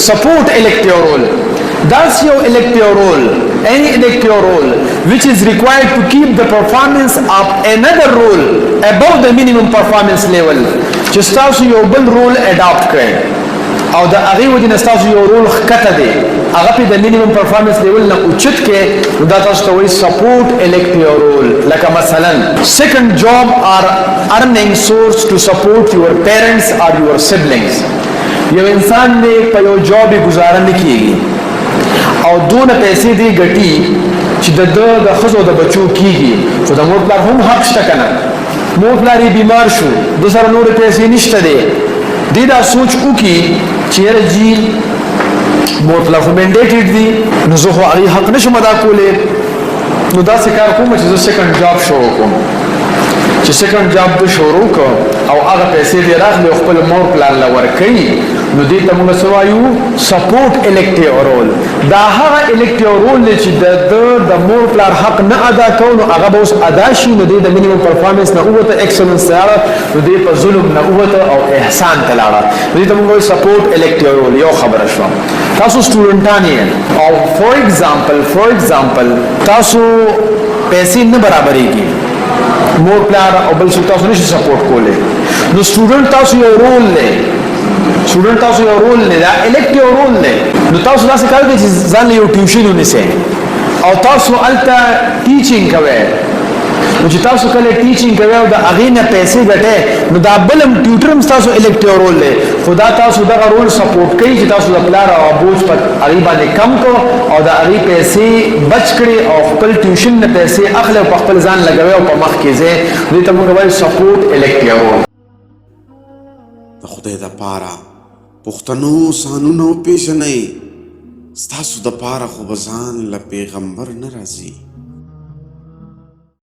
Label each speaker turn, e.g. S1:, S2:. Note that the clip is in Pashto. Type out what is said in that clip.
S1: support elective role. That's your elective role, any elective role which is required to keep the performance of another role above the minimum performance level. چې تاسو یو بل رول اډاپټ کړئ او د هغې وجې نه ستاسو یو رول ښکته دی هغه پې د minimum performance level نه اوچت کړئ نو دا تاسو ته وایي support elective role. لکه مثلا second job or earning source to support your parents or your siblings. یو انسان دی په یو جاب یې ګزاره نه کېږي او دونه پیسې دی ګټي چې د ښځو د بچو کېږي خو د مور پلار هم حق شته که نه مور پلار یې بیمار شو د سره نورې پیسې نشته دی دی دا سوچ وکړي چې یاره جي مور پلار خو منډیټډ دي نو زه خو هغې حق نشم ادا کولی نو داسې کار کوم چې زه سیکنډ جاب شروع کوم چې سیکنډ جاب د شروع کړ او هغه پیسې دې راغلې او خپل مور پلار له ورکوي نو دې ته موږ څه وایو سپورټ الیکټیو رول. دا هغه الیکټیو رول دی چې د مور پلار حق نه ادا کوو نو هغه به اوس ادا شي نو دې د منیمم پرفارمنس نه ووته ایکسلنس ته لاړه نو دې په ظلم نه ووته او احسان ته لاړه نو دې ته موږ وایو سپورټ الیکټیو رول. یو خبره شوه تاسو سټوډنټان یې او فور ایگزامپل تاسو پیسې نه برابرېږي مور پلار او بل څوک تاسو نشي سپورټ کولی نو سټوډنټ تاسو یو رول دی دا الیکټیو رول دی نو تاسو داسې کار کوئ چې ځان له یو ټیوشن ونیسئ او تاسو هلته ټیچینګ کوئ نو چې تاسو کله ټیچینګ کوئ او د هغې نه پیسې ګټئ نو دا بل هم ټیوټر هم ستاسو الیکټیو رول دی خو دا تاسو دغه رول سپورټ کوي چې تاسو د پلار او بوج په هغې باندې کم کړو او د هغې پیسې بچ کړي او خپل ټیوشن نه پیسې اخلي او په خپل ځان لګوي او په مخ کې ځئ دې ته موږ وایو سپورټ الیکټیو رول.
S2: د خدای دپاره پښتنو سانونو پیژنئ ستاسو دپاره خو به ځان له پیغمبر نه راځي